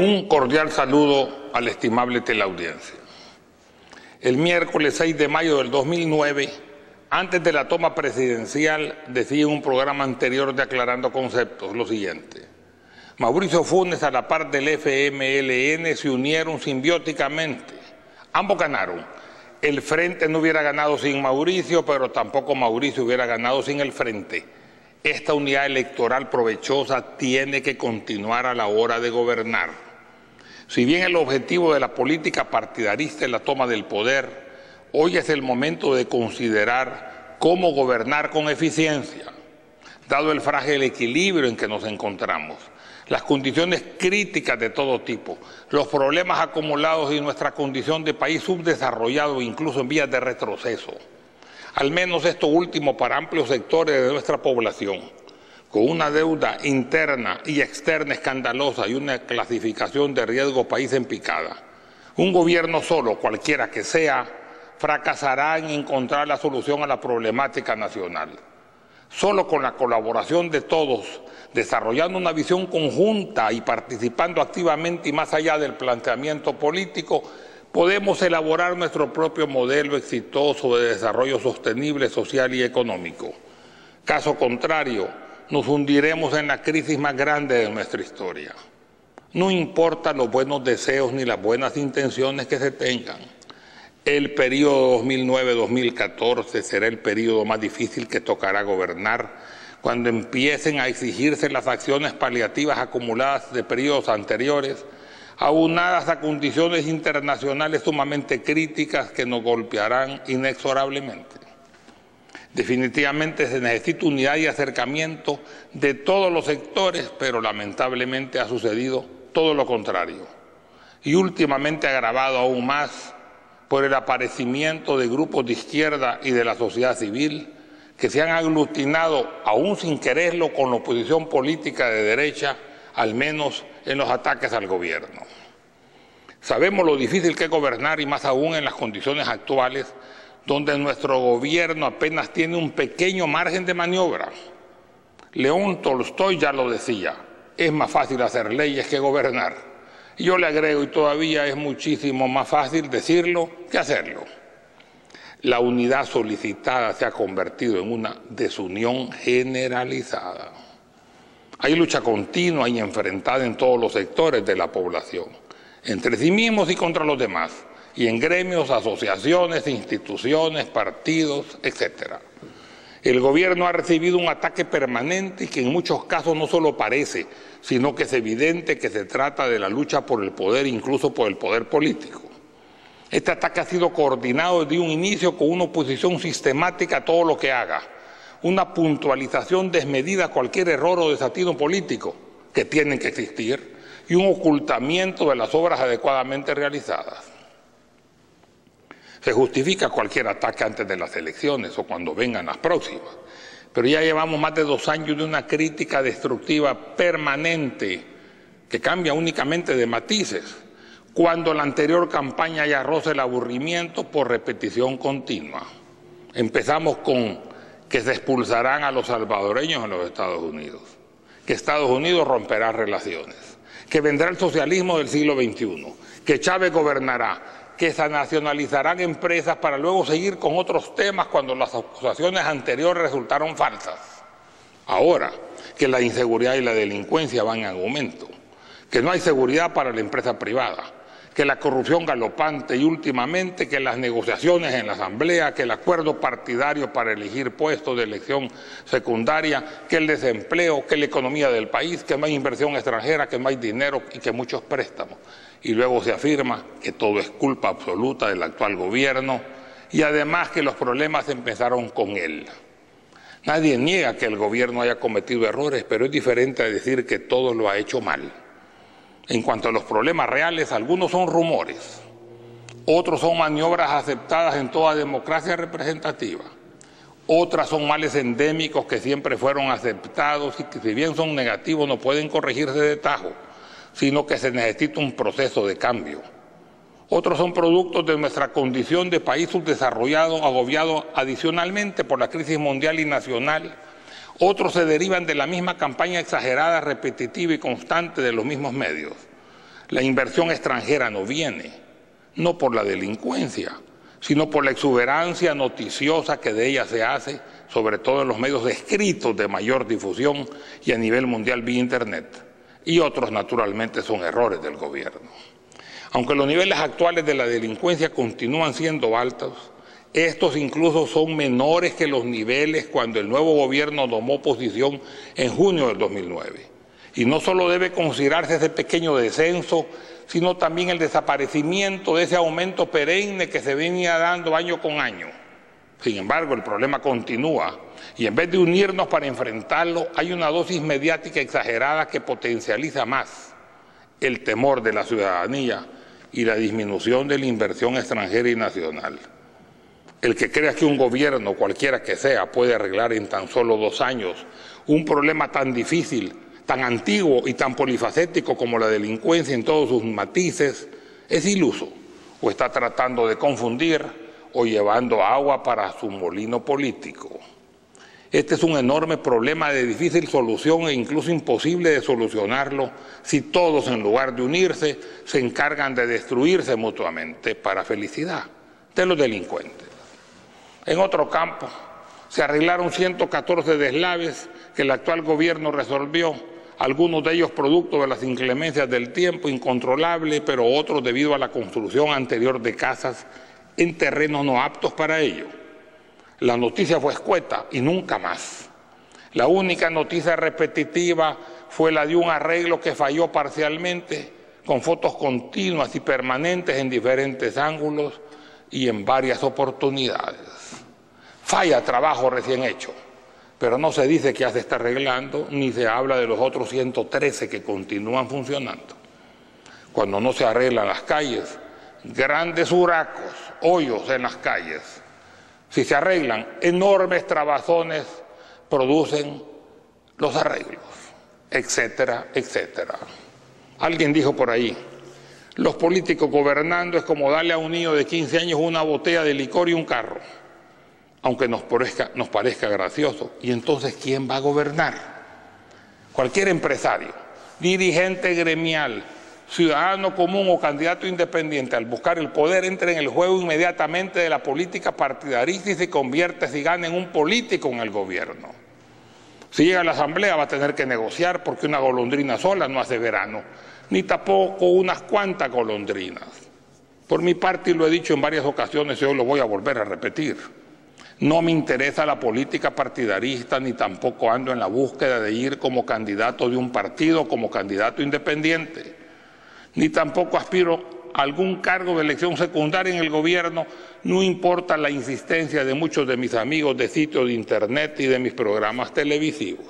Un cordial saludo a la estimable teleaudiencia. El miércoles 6 de mayo del 2009, antes de la toma presidencial, decía en un programa anterior de Aclarando Conceptos lo siguiente: Mauricio Funes, a la par del FMLN, se unieron simbióticamente. Ambos ganaron. El Frente no hubiera ganado sin Mauricio, pero tampoco Mauricio hubiera ganado sin el Frente. Esta unidad electoral provechosa tiene que continuar a la hora de gobernar. Si bien el objetivo de la política partidarista es la toma del poder, hoy es el momento de considerar cómo gobernar con eficiencia, dado el frágil equilibrio en que nos encontramos, las condiciones críticas de todo tipo, los problemas acumulados y nuestra condición de país subdesarrollado, incluso en vías de retroceso. Al menos esto último para amplios sectores de nuestra población, con una deuda interna y externa escandalosa y una clasificación de riesgo país en picada. Un gobierno solo, cualquiera que sea, fracasará en encontrar la solución a la problemática nacional. Solo con la colaboración de todos, desarrollando una visión conjunta y participando activamente y más allá del planteamiento político, podemos elaborar nuestro propio modelo exitoso de desarrollo sostenible, social y económico. Caso contrario, nos hundiremos en la crisis más grande de nuestra historia. No importan los buenos deseos ni las buenas intenciones que se tengan. El periodo 2009-2014 será el periodo más difícil que tocará gobernar cuando empiecen a exigirse las acciones paliativas acumuladas de periodos anteriores, aunadas a condiciones internacionales sumamente críticas que nos golpearán inexorablemente. Definitivamente se necesita unidad y acercamiento de todos los sectores, pero lamentablemente ha sucedido todo lo contrario. Y últimamente agravado aún más por el aparecimiento de grupos de izquierda y de la sociedad civil que se han aglutinado, aún sin quererlo, con la oposición política de derecha, al menos en los ataques al gobierno. Sabemos lo difícil que es gobernar y más aún en las condiciones actuales, donde nuestro gobierno apenas tiene un pequeño margen de maniobra. León Tolstoy ya lo decía: es más fácil hacer leyes que gobernar. Y yo le agrego, y todavía es muchísimo más fácil decirlo que hacerlo. La unidad solicitada se ha convertido en una desunión generalizada. Hay lucha continua y enfrentada en todos los sectores de la población, entre sí mismos y contra los demás, y en gremios, asociaciones, instituciones, partidos, etc. El gobierno ha recibido un ataque permanente y que en muchos casos no solo parece, sino que es evidente que se trata de la lucha por el poder, incluso por el poder político. Este ataque ha sido coordinado desde un inicio con una oposición sistemática a todo lo que haga, una puntualización desmedida a cualquier error o desatino político, que tienen que existir, y un ocultamiento de las obras adecuadamente realizadas. Se justifica cualquier ataque antes de las elecciones o cuando vengan las próximas, pero ya llevamos más de 2 años de una crítica destructiva permanente que cambia únicamente de matices, cuando la anterior campaña ya roza el aburrimiento por repetición continua. Empezamos con que se expulsarán a los salvadoreños en los Estados Unidos, que Estados Unidos romperá relaciones, que vendrá el socialismo del siglo XXI, que Chávez gobernará, que se nacionalizarán empresas para luego seguir con otros temas cuando las acusaciones anteriores resultaron falsas. Ahora que la inseguridad y la delincuencia van en aumento, que no hay seguridad para la empresa privada, que la corrupción galopante y últimamente que las negociaciones en la Asamblea, que el acuerdo partidario para elegir puestos de elección secundaria, que el desempleo, que la economía del país, que no hay inversión extranjera, que no hay dinero y que muchos préstamos. Y luego se afirma que todo es culpa absoluta del actual gobierno y además que los problemas empezaron con él. Nadie niega que el gobierno haya cometido errores, pero es diferente a decir que todo lo ha hecho mal. En cuanto a los problemas reales, algunos son rumores, otros son maniobras aceptadas en toda democracia representativa, otras son males endémicos que siempre fueron aceptados y que si bien son negativos no pueden corregirse de tajo, sino que se necesita un proceso de cambio. Otros son productos de nuestra condición de país subdesarrollado, agobiado adicionalmente por la crisis mundial y nacional. Otros se derivan de la misma campaña exagerada, repetitiva y constante de los mismos medios. La inversión extranjera no viene, no por la delincuencia, sino por la exuberancia noticiosa que de ella se hace, sobre todo en los medios escritos de mayor difusión y a nivel mundial vía Internet. Y otros, naturalmente, son errores del gobierno. Aunque los niveles actuales de la delincuencia continúan siendo altos, estos incluso son menores que los niveles cuando el nuevo gobierno tomó posición en junio del 2009. Y no solo debe considerarse ese pequeño descenso, sino también el desaparecimiento de ese aumento perenne que se venía dando año con año. Sin embargo, el problema continúa y en vez de unirnos para enfrentarlo, hay una dosis mediática exagerada que potencializa más el temor de la ciudadanía y la disminución de la inversión extranjera y nacional. El que crea que un gobierno, cualquiera que sea, puede arreglar en tan solo 2 años un problema tan difícil, tan antiguo y tan polifacético como la delincuencia en todos sus matices, es iluso o está tratando de confundir o llevando agua para su molino político. Este es un enorme problema de difícil solución e incluso imposible de solucionarlo si todos, en lugar de unirse, se encargan de destruirse mutuamente para felicidad de los delincuentes. En otro campo, se arreglaron 114 deslaves que el actual gobierno resolvió, algunos de ellos producto de las inclemencias del tiempo incontrolable, pero otros debido a la construcción anterior de casas en terrenos no aptos para ello. La noticia fue escueta y nunca más. La única noticia repetitiva fue la de un arreglo que falló parcialmente, con fotos continuas y permanentes en diferentes ángulos y en varias oportunidades. Falla trabajo recién hecho, pero no se dice que ya se está arreglando, ni se habla de los otros 113 que continúan funcionando. Cuando no se arreglan las calles, grandes huracos, hoyos en las calles. Si se arreglan, enormes trabazones producen los arreglos, etcétera, etcétera. Alguien dijo por ahí, los políticos gobernando es como darle a un niño de 15 años una botella de licor y un carro, aunque nos parezca gracioso. ¿Y entonces quién va a gobernar? Cualquier empresario, dirigente gremial, ciudadano común o candidato independiente, al buscar el poder, entra en el juego inmediatamente de la política partidarista y se convierte, si gana, en un político en el gobierno. Si llega a la asamblea va a tener que negociar porque una golondrina sola no hace verano, ni tampoco unas cuantas golondrinas. Por mi parte, y lo he dicho en varias ocasiones y hoy lo voy a volver a repetir, no me interesa la política partidarista ni tampoco ando en la búsqueda de ir como candidato de un partido, como candidato independiente, ni tampoco aspiro a algún cargo de elección secundaria en el gobierno, no importa la insistencia de muchos de mis amigos de sitios de internet y de mis programas televisivos.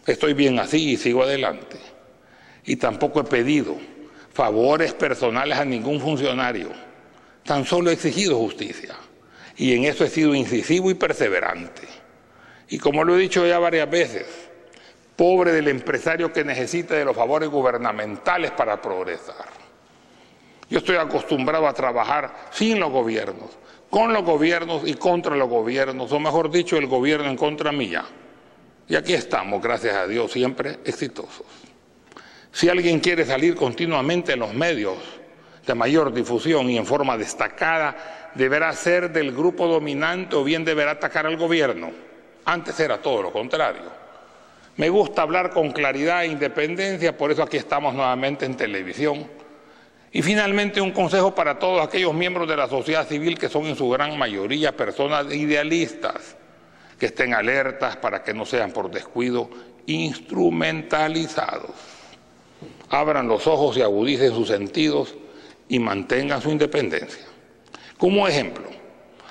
Estoy bien así y sigo adelante. Y tampoco he pedido favores personales a ningún funcionario, tan solo he exigido justicia. Y en eso he sido incisivo y perseverante. Y como lo he dicho ya varias veces, pobre del empresario que necesite de los favores gubernamentales para progresar. Yo estoy acostumbrado a trabajar sin los gobiernos, con los gobiernos y contra los gobiernos, o mejor dicho, el gobierno en contra mía. Y aquí estamos, gracias a Dios, siempre exitosos. Si alguien quiere salir continuamente en los medios de mayor difusión y en forma destacada, deberá ser del grupo dominante o bien deberá atacar al gobierno. Antes era todo lo contrario. Me gusta hablar con claridad e independencia, por eso aquí estamos nuevamente en televisión. Y finalmente un consejo para todos aquellos miembros de la sociedad civil que son en su gran mayoría personas idealistas, que estén alertas para que no sean por descuido instrumentalizados. Abran los ojos y agudicen sus sentidos y mantengan su independencia. Como ejemplo,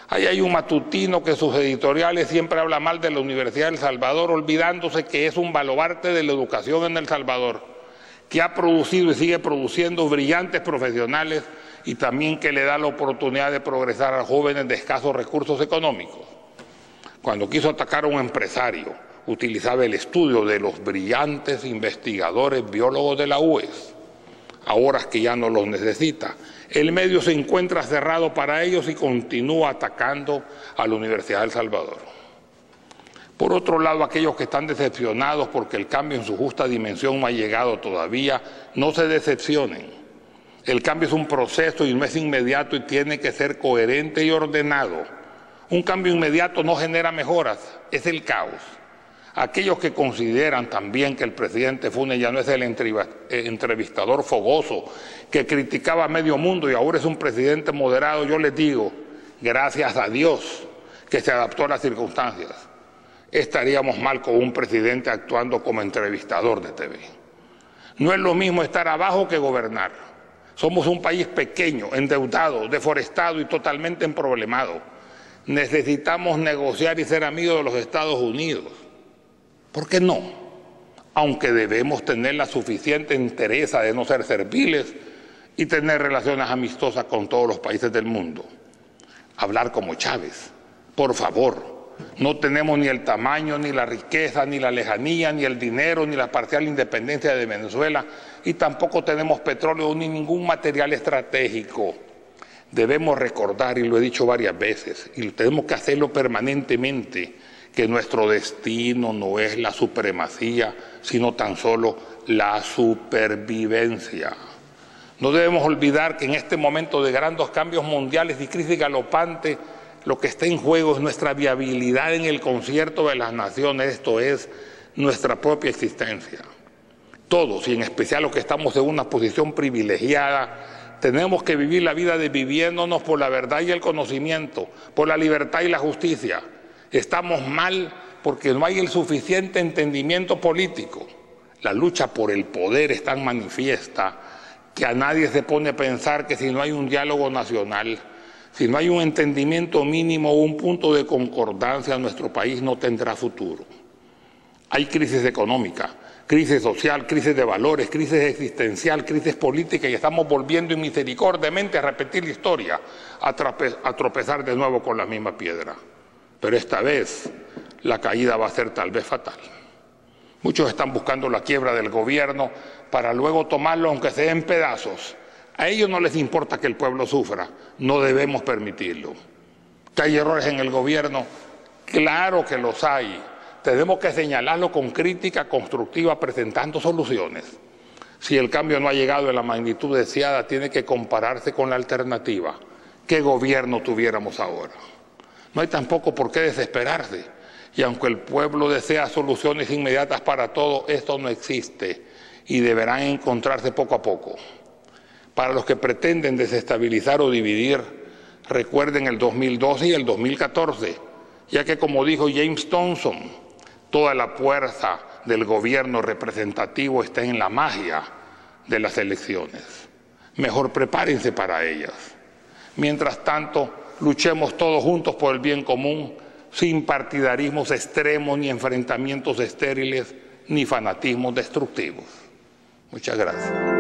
ahí hay un matutino que en sus editoriales siempre habla mal de la Universidad de El Salvador, olvidándose que es un baluarte de la educación en El Salvador, que ha producido y sigue produciendo brillantes profesionales y también que le da la oportunidad de progresar a jóvenes de escasos recursos económicos. Cuando quiso atacar a un empresario, utilizaba el estudio de los brillantes investigadores biólogos de la UES. Ahora que ya no los necesita, el medio se encuentra cerrado para ellos y continúa atacando a la Universidad de El Salvador. Por otro lado, aquellos que están decepcionados porque el cambio en su justa dimensión no ha llegado todavía, no se decepcionen. El cambio es un proceso y no es inmediato y tiene que ser coherente y ordenado. Un cambio inmediato no genera mejoras, es el caos. Aquellos que consideran también que el presidente Funes ya no es el entrevistador fogoso que criticaba a medio mundo y ahora es un presidente moderado, yo les digo, gracias a Dios que se adaptó a las circunstancias. Estaríamos mal con un presidente actuando como entrevistador de TV. No es lo mismo estar abajo que gobernar. Somos un país pequeño, endeudado, deforestado y totalmente emproblemado. Necesitamos negociar y ser amigos de los Estados Unidos. ¿Por qué no? Aunque debemos tener la suficiente entereza de no ser serviles y tener relaciones amistosas con todos los países del mundo. Hablar como Chávez, por favor. No tenemos ni el tamaño, ni la riqueza, ni la lejanía, ni el dinero, ni la parcial independencia de Venezuela y tampoco tenemos petróleo ni ningún material estratégico. Debemos recordar, y lo he dicho varias veces, y tenemos que hacerlo permanentemente, que nuestro destino no es la supremacía, sino tan solo la supervivencia. No debemos olvidar que en este momento de grandes cambios mundiales y crisis galopante, lo que está en juego es nuestra viabilidad en el concierto de las naciones, esto es, nuestra propia existencia. Todos, y en especial los que estamos en una posición privilegiada, tenemos que vivir la vida dividiéndonos por la verdad y el conocimiento, por la libertad y la justicia. Estamos mal porque no hay el suficiente entendimiento político. La lucha por el poder es tan manifiesta que a nadie se pone a pensar que si no hay un diálogo nacional, si no hay un entendimiento mínimo o un punto de concordancia, nuestro país no tendrá futuro. Hay crisis económica, crisis social, crisis de valores, crisis existencial, crisis política y estamos volviendo inmisericordiamente a repetir la historia, a tropezar de nuevo con la misma piedra. Pero esta vez la caída va a ser tal vez fatal. Muchos están buscando la quiebra del gobierno para luego tomarlo aunque sea en pedazos. A ellos no les importa que el pueblo sufra, no debemos permitirlo. ¿Que hay errores en el gobierno? Claro que los hay. Tenemos que señalarlo con crítica constructiva presentando soluciones. Si el cambio no ha llegado en la magnitud deseada, tiene que compararse con la alternativa. ¿Qué gobierno tuviéramos ahora? No hay tampoco por qué desesperarse. Y aunque el pueblo desea soluciones inmediatas para todo, esto no existe y deberán encontrarse poco a poco. Para los que pretenden desestabilizar o dividir, recuerden el 2012 y el 2014, ya que como dijo James Thompson, toda la fuerza del gobierno representativo está en la magia de las elecciones. Mejor prepárense para ellas. Mientras tanto, luchemos todos juntos por el bien común, sin partidarismos extremos, ni enfrentamientos estériles, ni fanatismos destructivos. Muchas gracias.